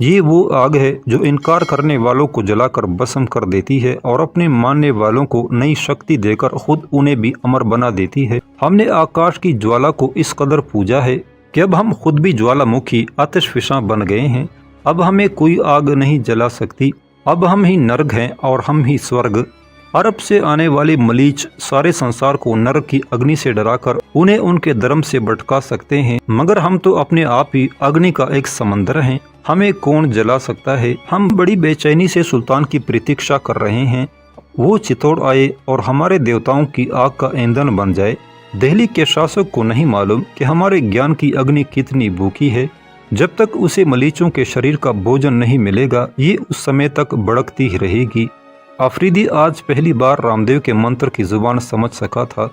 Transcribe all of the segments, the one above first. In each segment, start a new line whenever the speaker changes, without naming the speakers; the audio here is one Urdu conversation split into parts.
یہ وہ آگ ہے جو انکار کرنے والوں کو جلا کر بھسم کر دیتی ہے اور اپنے ماننے والوں کو نئی شکتی دے کر خود انہیں بھی امر بنا دیتی ہے۔ ہم نے آکاش کی جوالا کو اس قدر پوجا ہے کہ اب ہم خود بھی جوالا مکھی آتش فشاں بن گئے ہیں۔ اب ہمیں کوئی آگ نہیں جلا سکتی، اب ہم ہی نرگ ہیں اور ہم ہی سورگ۔ عرب سے آنے والی ملیچ سارے سنسار کو نرگ کی اگنی سے ڈرا کر انہیں ان کے درم سے بھٹکا سکتے ہیں، مگر ہم تو اپنے آپ ہی اگنی کا ایک سمندر ہیں، ہمیں کون جلا سکتا ہے؟ ہم بڑی بے چینی سے سلطان کی پرتیکشا کر رہے ہیں، وہ چتوڑ آئے اور ہمارے دیوتاؤں کی آگ کا ایندھن بن جائے۔ دہلی کے شاسک کو نہیں معلوم کہ ہمارے گیان کی اگنی کتنی بھوکی ہے۔ جب تک اسے ملیچوں کے شریر کا بھوجن نہیں ملے گا، یہ اس سمے تک بھڑکتی ہی رہے گی۔ آفریدی آج پہلی بار رام دیو کے منتر کی زبان سمجھ سکا تھا۔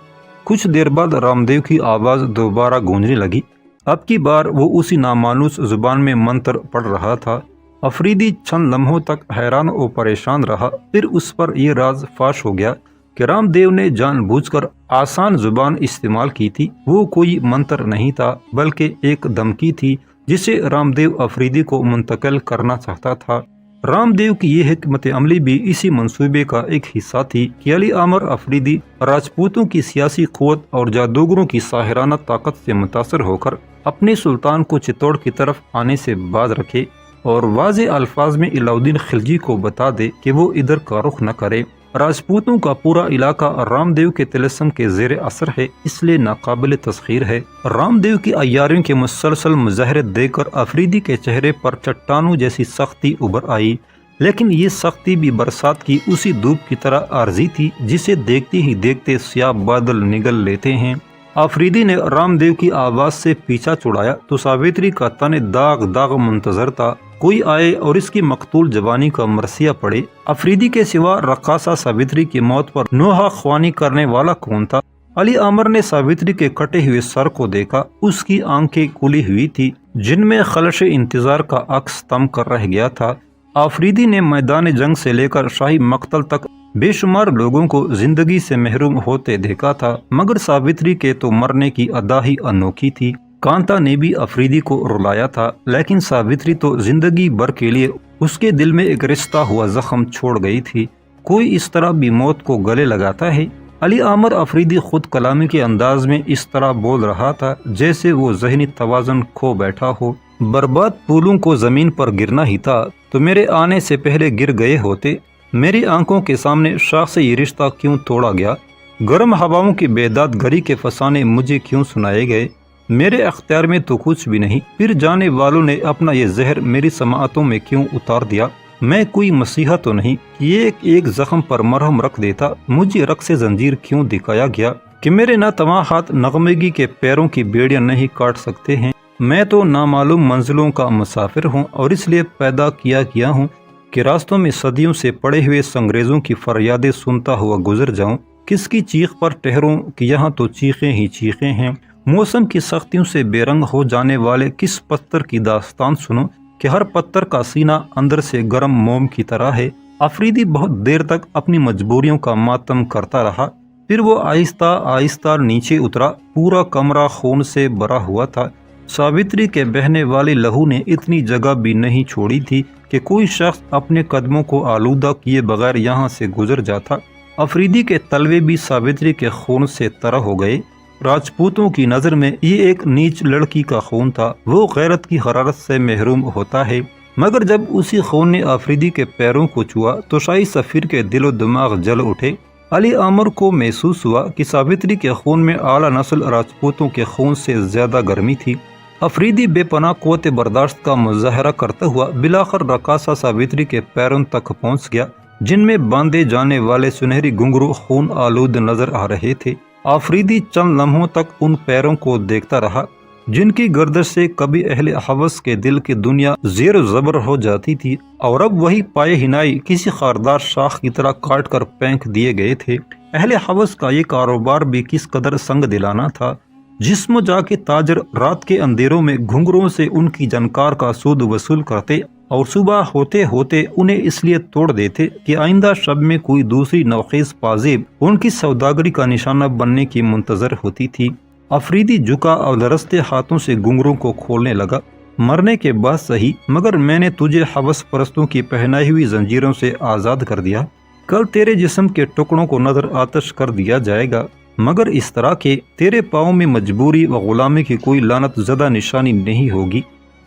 کچھ دیر بعد رام دیو کی آواز دوبارہ گونجنے لگی۔ اب کی بار وہ اسی نامانوس زبان میں منتر پڑھ رہا تھا۔ آفریدی چند لمحوں تک حیران و پریشان رہا، پھر اس پر یہ راز فاش ہو گیا کہ رام دیو نے جان بوجھ کر آسان زبان استعمال کی تھی۔ وہ کوئی منتر نہیں تھا بلکہ ایک دھمکی تھی جسے رام دیو آفریدی کو منتقل کرنا چاہتا تھا۔ رام دیو کی یہ حکمت عملی بھی اسی منصوبے کا ایک حصہ تھی کہ علی عامر آفریدی راجپوتوں کی سیاسی قوت اور جادوگروں کی ساحرانہ طاقت سے متاثر ہو کر اپنے سلطان کو چتوڑ کی طرف آنے سے باز رکھے اور واضح الفاظ میں علاؤدین خلجی کو بتا دے کہ وہ ادھر کا رخ نہ کرے۔ راجپوتوں کا پورا علاقہ رام دیو کے طلسم کے زیر اثر ہے، اس لیے ناقابل تسخیر ہے۔ رام دیو کی عیاریوں کے مسلسل مظاہرے دیکھ کر آفریدی کے چہرے پر چٹانوں جیسی سختی ابھر آئی، لیکن یہ سختی بھی برسات کی اسی دھوپ کی طرح عارضی تھی جسے دیکھتے ہی دیکھتے سیاہ بادل نگل لیتے ہیں۔ آفریدی نے رام دیو کی آواز سے پیچھا چھڑایا تو ساوتری کا تن داغ داغ منتظر تھا، کوئی آئے اور اس کی مقتول جوانی کا مرثیہ پڑے۔ آفریدی کے سوا رقاصہ ساوتری کی موت پر نوحہ خوانی کرنے والا کون تھا؟ علی عامر نے ساوتری کے کٹے ہوئے سر کو دیکھا، اس کی آنکھیں کھلی ہوئی تھی جن میں خلش انتظار کا عکس تم کر رہ گیا تھا۔ آفریدی نے میدان جنگ سے لے کر شاہی مقتل تک بے شمار لوگوں کو زندگی سے محروم ہوتے دیکھا تھا، مگر ساوتری کے تو مرنے کی ادا ہی انوکھی تھی۔ کانتا نے بھی آفریدی کو رلایا تھا، لیکن ساوتری تو زندگی بھر کے لیے اس کے دل میں ایک رشتہ ہوا زخم چھوڑ گئی تھی۔ کوئی اس طرح بھی موت کو گلے لگاتا ہے؟ علی عامر آفریدی خود کلامی کے انداز میں اس طرح بول رہا تھا جیسے وہ ذہنی توازن کھو بیٹھا ہو۔ برباد پھولوں کو زمین پر گرنا ہی تھا تو میرے آنے سے پہلے گر گئے ہوتے۔ میری آنکھوں کے سامنے شاخ سے یہ رشتہ کیوں توڑا گیا؟ گرم ہواؤں کی بیداد گری کے فسانے مجھے کیوں سنائے گئے؟ میرے اختیار میں تو کچھ بھی نہیں، پھر جانے والوں نے اپنا یہ زہر میری سماعتوں میں کیوں اتار دیا؟ میں کوئی مسیحا تو نہیں کہ ایک زخم پر مرہم رکھ دیتا، مجھے رقص زنجیر کیوں دکھایا گیا کہ میرے ناتواں ہاتھ نغمگی کے پیروں کی بیڑیاں نہیں کاٹ سکتے ہیں؟ میں تو نامعلوم منزلوں کا مسافر ہوں اور اس لیے پیدا کیا گیا ہوں کہ راستوں میں صدیوں سے پڑے ہوئے سنگریزوں کی فریادیں سنتا ہوا گزر جاؤں۔ کس کی چیخ پر ٹھہروں کہ یہاں تو چیخیں ہی چیخیں ہیں؟ موسم کی سختیوں سے بے رنگ ہو جانے والے کس پتھر کی داستان سنوں کہ ہر پتھر کا سینہ اندر سے گرم موم کی طرح ہے؟ آفریدی بہت دیر تک اپنی مجبوریوں کا ماتم کرتا رہا، پھر وہ آہستہ آہستہ نیچے اترا۔ پورا کمرہ خون سے بھرا ہوا تھا۔ ساوتری کے بہنے والے لہو نے اتنی جگہ بھی نہیں چھوڑی تھی کہ کوئی شخص اپنے قدموں کو آلودہ کیے بغیر یہاں سے گزر جاتا۔ آفریدی کے تلوے بھی ساوتری کے خون سے تر ہو گئے۔ راجپوتوں کی نظر میں یہ ایک نیچ لڑکی کا خون تھا، وہ غیرت کی حرارت سے محروم ہوتا ہے، مگر جب اسی خون نے آفریدی کے پیروں کو چھوا تو شاہی سفیر کے دل و دماغ جل اٹھے۔ علی عامر کو محسوس ہوا کہ ساوتری کے خون میں اعلیٰ نسل راجپوتوں کے خون سے زیادہ گرمی تھی۔ آفریدی بے پناہ قوت برداشت کا مظاہرہ کرتا ہوا بالآخر رقاصہ ساوتری کے پیروں تک پہنچ گیا، جن میں باندھے جانے والے سنہری گھنگرو خون آلود نظر آ رہے تھے۔ آفریدی چند لمحوں تک ان پیروں کو دیکھتا رہا جن کی گردش سے کبھی اہل حوث کے دل کی دنیا زیر و زبر ہو جاتی تھی، اور اب وہی پائے ہنائی کسی خاردار شاخ کی طرح کاٹ کر پھینک دیے گئے تھے۔ اہل حوث کا یہ کاروبار بھی کس قدر سنگ دلانا تھا۔ جسم جا کے تاجر رات کے اندھیروں میں گھنگروں سے ان کی جنکار کا سود وصول کرتے اور صبح ہوتے ہوتے انہیں اس لیے توڑ دیتے کہ آئندہ شب میں کوئی دوسری نوخیز پازیب ان کی سوداگری کا نشانہ بننے کی منتظر ہوتی تھی۔ آفریدی جھکا اور لرزتے ہاتھوں سے گھنگروں کو کھولنے لگا، مرنے کے بعد صحیح، مگر میں نے تجھے حوث پرستوں کی پہنائی ہوئی زنجیروں سے آزاد کر دیا۔ کل تیرے جسم کے ٹکڑوں کو نظر آتش کر دیا جائے گا، مگر اس طرح کہ تیرے پاؤں میں مجبوری و غلامی کی کوئی لعنت زدہ نشانی نہیں ہوگی۔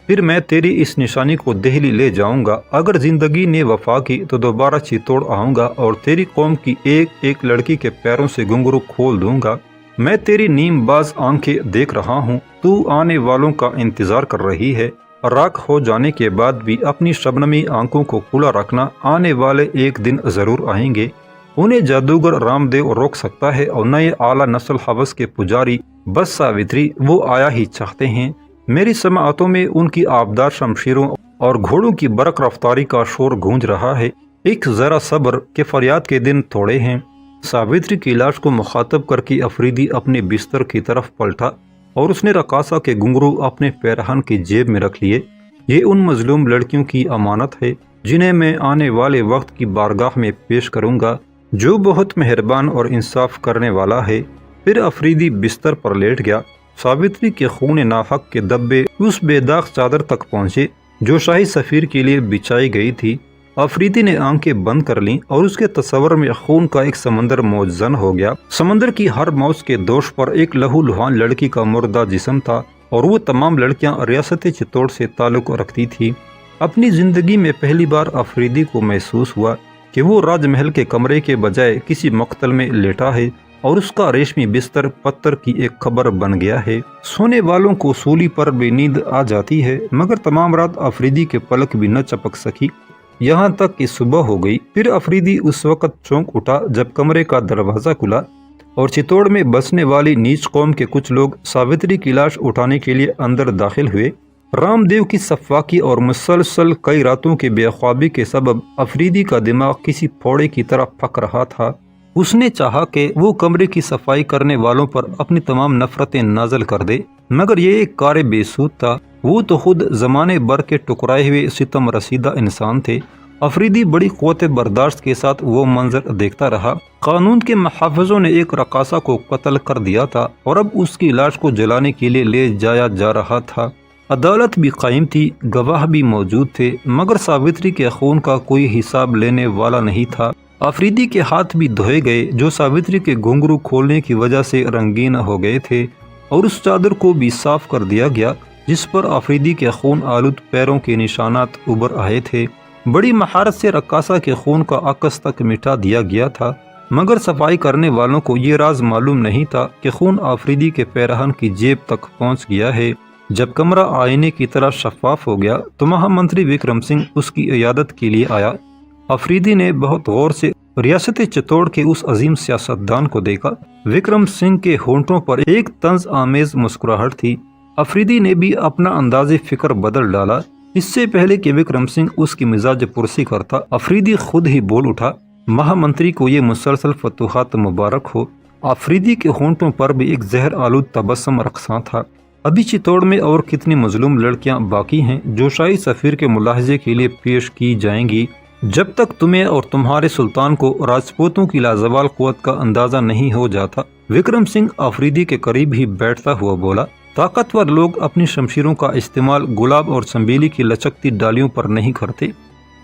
پھر میں تیری اس نشانی کو دہلی لے جاؤں گا۔ اگر زندگی نے وفا کی تو دوبارہ چتوڑ آؤں گا اور تیری قوم کی ایک ایک لڑکی کے پیروں سے گھنگرو کھول دوں گا۔ میں تیری نیم باز آنکھیں دیکھ رہا ہوں، تو آنے والوں کا انتظار کر رہی ہے۔ راکھ ہو جانے کے بعد بھی اپنی شبنمی آنکھوں کو کھلا رکھنا، آنے والے ایک دن ضرور آئیں گے۔ انہیں جادوگر رام دیو روک سکتا ہے اور نئے اعلیٰ نسل حوث کے پجاری بس ساوتری وہ آیا ہی چاہتے ہیں۔ میری سماعتوں میں ان کی آبدار شمشیروں اور گھوڑوں کی برق رفتاری کا شور گونج رہا ہے۔ ایک ذرا صبر کے فریاد کے دن تھوڑے ہیں۔ ساوتری کی لاش کو مخاطب کر کے افریدی اپنے بستر کی طرف پلٹا اور اس نے رقاصہ کے گھنگرو اپنے پیرہن کی جیب میں رکھ لیے۔ یہ ان مظلوم لڑکیوں کی امانت ہے جنہیں میں آنے والے وقت کی بارگاہ میں پیش کروں گا، جو بہت مہربان اور انصاف کرنے والا ہے۔ پھر افریدی بستر پر لیٹ گیا۔ ساوتری کے خون ناحق کے دبے اس بے داغ چادر تک پہنچے جو شاہی سفیر کے لیے بچھائی گئی تھی۔ افریدی نے آنکھیں بند کر لیں اور اس کے تصور میں خون کا ایک سمندر موجزن ہو گیا۔ سمندر کی ہر موج کے دوش پر ایک لہو لہان لڑکی کا مردہ جسم تھا اور وہ تمام لڑکیاں ریاست چتوڑ سے تعلق رکھتی تھی۔ اپنی زندگی میں پہلی بار افریدی کو محسوس ہوا کہ وہ راج محل کے کمرے کے بجائے کسی مقتل میں لیٹا ہے اور اس کا ریشمی بستر پتھر کی ایک قبر بن گیا ہے۔ سونے والوں کو سولی پر بھی نیند آ جاتی ہے، مگر تمام رات افریدی کے پلک بھی نہ چپک سکی، یہاں تک کہ صبح ہو گئی۔ پھر افریدی اس وقت چونک اٹھا جب کمرے کا دروازہ کھلا اور چتوڑ میں بسنے والی نیچ قوم کے کچھ لوگ ساوتری کی لاش اٹھانے کے لیے اندر داخل ہوئے۔ رام دیو کی صفاقی اور مسلسل کئی راتوں کے بے خوابی کے سبب افریدی کا دماغ کسی پھوڑے کی طرح پھک رہا تھا۔ اس نے چاہا کہ وہ کمرے کی صفائی کرنے والوں پر اپنی تمام نفرتیں نازل کر دے، مگر یہ ایک کار بے سود تھا۔ وہ تو خود زمانے بھر کے ٹکرائے ہوئے ستم رسیدہ انسان تھے۔ افریدی بڑی قوت برداشت کے ساتھ وہ منظر دیکھتا رہا۔ قانون کے محافظوں نے ایک رقاصہ کو قتل کر دیا تھا اور اب اس کی لاش کو جلانے کے لیے لے جایا جا رہا تھا۔ عدالت بھی قائم تھی، گواہ بھی موجود تھے، مگر ساوتری کے خون کا کوئی حساب لینے والا نہیں تھا۔ افریدی کے ہاتھ بھی دھوئے گئے جو ساوتری کے گھنگرو کھولنے کی وجہ سے رنگین ہو گئے تھے، اور اس چادر کو بھی صاف کر دیا گیا جس پر افریدی کے خون آلود پیروں کے نشانات ابھر آئے تھے۔ بڑی مہارت سے رقاصہ کے خون کا عکس تک مٹا دیا گیا تھا، مگر صفائی کرنے والوں کو یہ راز معلوم نہیں تھا کہ خون افریدی کے پیرہن کی جیب تک پہنچ گیا ہے۔ جب کمرہ آئینے کی طرح شفاف ہو گیا تو مہا منتری وکرم سنگھ اس کی عیادت کے لیے آیا۔ افریدی نے بہت غور سے ریاست چتوڑ کے اس عظیم سیاستدان کو دیکھا۔ وکرم سنگھ کے ہونٹوں پر ایک طنز آمیز مسکراہٹ تھی۔ افریدی نے بھی اپنا انداز فکر بدل ڈالا۔ اس سے پہلے کہ وکرم سنگھ اس کی مزاج پرسی کرتا، افریدی خود ہی بول اٹھا، مہا منتری کو یہ مسلسل فتوحات مبارک ہو۔ افریدی کے ہونٹوں پر بھی ایک زہر آلود تبسم رقصاں تھا۔ ابھی چتوڑ میں اور کتنی مظلوم لڑکیاں باقی ہیں جو شاہی سفیر کے ملاحظے کے لیے پیش کی جائیں گی۔ جب تک تمہیں اور تمہارے سلطان کو راجپوتوں کی لازوال قوت کا اندازہ نہیں ہو جاتا۔ وکرم سنگھ افریدی کے قریب ہی بیٹھتا ہوا بولا، طاقتور لوگ اپنی شمشیروں کا استعمال گلاب اور چنبیلی کی لچکتی ڈالیوں پر نہیں کرتے۔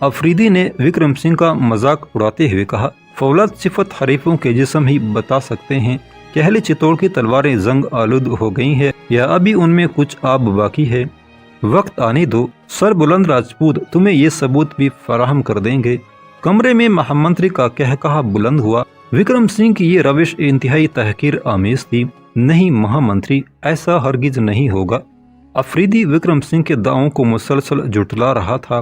افریدی نے وکرم سنگھ کا مذاق اڑاتے ہوئے کہا، فولاد صفت حریفوں کے جسم ہی بتا سکتے ہیں کہ اہل چتوڑ کی تلواریں زنگ آلود ہو گئی ہیں یا ابھی ان میں کچھ آب باقی ہے۔ وقت آنے دو، سر بلند راجپوت تمہیں یہ ثبوت بھی فراہم کر دیں گے۔ کمرے میں مہا منتری کا کہا بلند ہوا۔ وکرم سنگھ کی یہ روش انتہائی تحقیر آمیز تھی۔ نہیں مہا منتری، ایسا ہرگز نہیں ہوگا۔ افریدی وکرم سنگھ کے دعووں کو مسلسل جھٹلا رہا تھا۔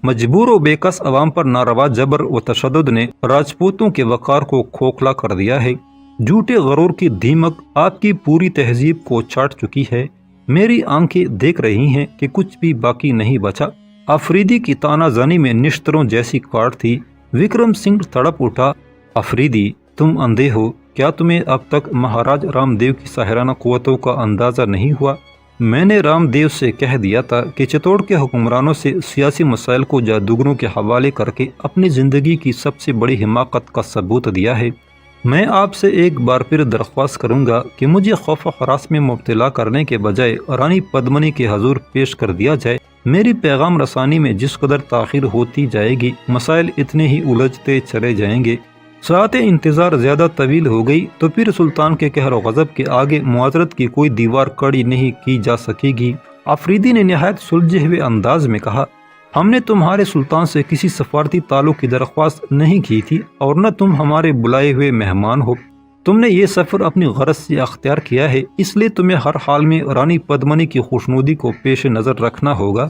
مجبور و بے کس عوام پر ناروا جبر و تشدد نے راجپوتوں کے وقار کو کھوکھلا کر دیا ہے۔ جھوٹے غرور کی دیمک آپ کی پوری تہذیب کو چاٹ چکی ہے۔ میری آنکھیں دیکھ رہی ہیں کہ کچھ بھی باقی نہیں بچا۔ افریدی کی تانا زنی میں نشتروں جیسی کاٹ تھی۔ وکرم سنگھ تڑپ اٹھا، افریدی تم اندھے ہو؟ کیا تمہیں اب تک مہاراج رام دیو کی ساحرانہ قوتوں کا اندازہ نہیں ہوا؟ میں نے رام دیو سے کہہ دیا تھا کہ چتوڑ کے حکمرانوں سے سیاسی مسائل کو جادوگروں کے حوالے کر کے اپنی زندگی کی سب سے بڑی حماقت کا ثبوت دیا ہے۔ میں آپ سے ایک بار پھر درخواست کروں گا کہ مجھے خوف و ہراس میں مبتلا کرنے کے بجائے رانی پدمنی کے حضور پیش کر دیا جائے۔ میری پیغام رسانی میں جس قدر تاخیر ہوتی جائے گی، مسائل اتنے ہی الجھتے چلے جائیں گے۔ ساعت انتظار زیادہ طویل ہو گئی تو پھر سلطان کے قہر و غضب کے آگے معذرت کی کوئی دیوار کڑی نہیں کی جا سکے گی۔ آفریدی نے نہایت سلجھے ہوئے انداز میں کہا، ہم نے تمہارے سلطان سے کسی سفارتی تعلق کی درخواست نہیں کی تھی اور نہ تم ہمارے بلائے ہوئے مہمان ہو۔ تم نے یہ سفر اپنی غرض سے اختیار کیا ہے، اس لیے تمہیں ہر حال میں رانی پدمنی کی خوشنودی کو پیش نظر رکھنا ہوگا۔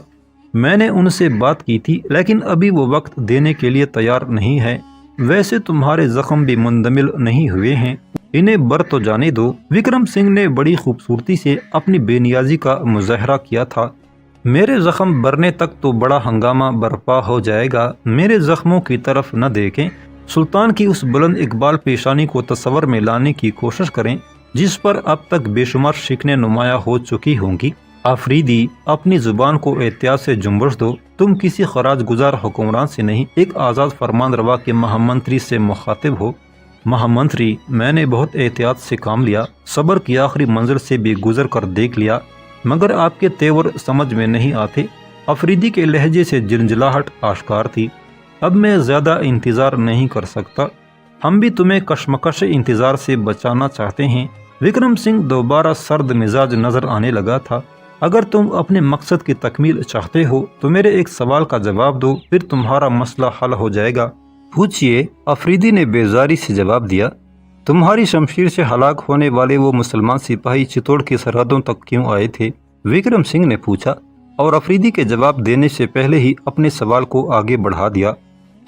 میں نے ان سے بات کی تھی لیکن ابھی وہ وقت دینے کے لیے تیار نہیں ہے۔ ویسے تمہارے زخم بھی مندمل نہیں ہوئے ہیں، انہیں بر تو جانے دو۔ وکرم سنگھ نے بڑی خوبصورتی سے اپنی بے نیازی کا مظاہرہ کیا تھا۔ میرے زخم برنے تک تو بڑا ہنگامہ برپا ہو جائے گا، میرے زخموں کی طرف نہ دیکھیں۔ سلطان کی اس بلند اقبال پیشانی کو تصور میں لانے کی کوشش کریں جس پر اب تک بے شمار شکنیں نمایاں ہو چکی ہوں گی۔ آفریدی، اپنی زبان کو احتیاط سے جنبش دو، تم کسی خراج گزار حکمران سے نہیں، ایک آزاد فرمان روا کے مہامنتری سے مخاطب ہو۔ مہامنتری، میں نے بہت احتیاط سے کام لیا، صبر کی آخری منزل سے بھی گزر کر دیکھ لیا، مگر آپ کے تیور سمجھ میں نہیں آتے۔ آفریدی کے لہجے سے جنجلاہٹ آشکار تھی۔ اب میں زیادہ انتظار نہیں کر سکتا، ہم بھی تمہیں کشمکش انتظار سے بچانا چاہتے ہیں۔ وکرم سنگھ دوبارہ سرد مزاج نظر آنے لگا تھا۔ اگر تم اپنے مقصد کی تکمیل چاہتے ہو تو میرے ایک سوال کا جواب دو، پھر تمہارا مسئلہ حل ہو جائے گا۔ پوچھئے، آفریدی نے بیزاری سے جواب دیا۔ تمہاری شمشیر سے ہلاک ہونے والے وہ مسلمان سپاہی چتوڑ کی سرحدوں تک کیوں آئے تھے؟ وکرم سنگھ نے پوچھا، اور آفریدی کے جواب دینے سے پہلے ہی اپنے سوال کو آگے بڑھا دیا۔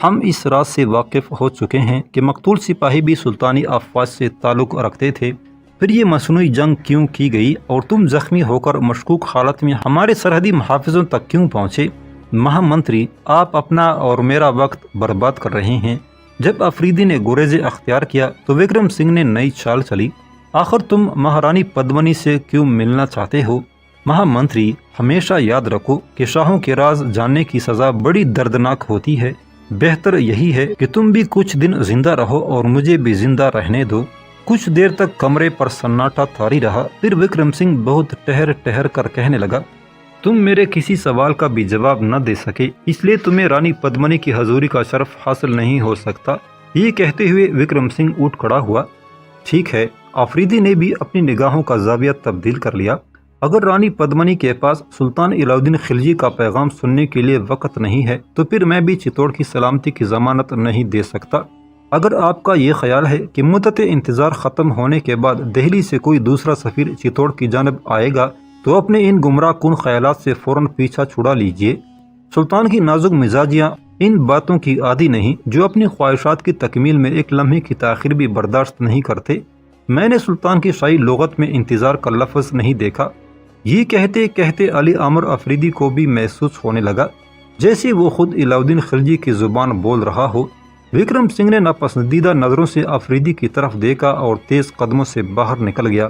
ہم اس راز سے واقف ہو چکے ہیں کہ مقتول سپاہی بھی سلطانی افواج سے تعلق رکھتے تھے، پھر یہ مصنوعی جنگ کیوں کی گئی اور تم زخمی ہو کر مشکوک حالت میں ہمارے سرحدی محافظوں تک کیوں پہنچے؟ مہامنتری، آپ اپنا اور میرا وقت برباد کر رہے ہیں۔ جب آفریدی نے گریز اختیار کیا تو وکرم سنگھ نے نئی چال چلی۔ آخر تم مہارانی پدمنی سے کیوں ملنا چاہتے ہو؟ مہامنتری، ہمیشہ یاد رکھو کہ شاہوں کے راز جاننے کی سزا بڑی دردناک ہوتی ہے۔ بہتر یہی ہے کہ تم بھی کچھ دن زندہ رہو اور مجھے بھی زندہ رہنے دو۔ کچھ دیر تک کمرے پر سناٹا طاری رہا، پھر وکرم سنگھ بہت ٹہر کر کہنے لگا، تم میرے کسی سوال کا بھی جواب نہ دے سکے، اس لیے تمہیں رانی پدمنی کی حضوری کا شرف حاصل نہیں ہو سکتا۔ یہ کہتے ہوئے وکرم سنگھ اٹھ کھڑا ہوا۔ ٹھیک ہے، آفریدی نے بھی اپنی نگاہوں کا زاویہ تبدیل کر لیا۔ اگر رانی پدمنی کے پاس سلطان علاء الدین خلجی کا پیغام سننے کے لیے وقت نہیں ہے تو پھر میں بھی چتوڑ کی سلامتی کی ضمانت نہیں دے سکتا۔ اگر آپ کا یہ خیال ہے کہ مدت انتظار ختم ہونے کے بعد دہلی سے کوئی دوسرا سفیر چتوڑ کی جانب آئے گا تو اپنے ان گمراہ کن خیالات سے فوراً پیچھا چھڑا لیجئے۔ سلطان کی نازک مزاجیاں ان باتوں کی عادی نہیں جو اپنی خواہشات کی تکمیل میں ایک لمحے کی تاخیر بھی برداشت نہیں کرتے۔ میں نے سلطان کی شاہی لغت میں انتظار کا لفظ نہیں دیکھا۔ یہ کہتے کہتے علی عامر آفریدی کو بھی محسوس ہونے لگا جیسے وہ خود علاء الدین خلجی کی زبان بول رہا ہو۔ وکرم سنگھ نے ناپسندیدہ نظروں سے آفریدی کی طرف دیکھا اور تیز قدموں سے باہر نکل گیا۔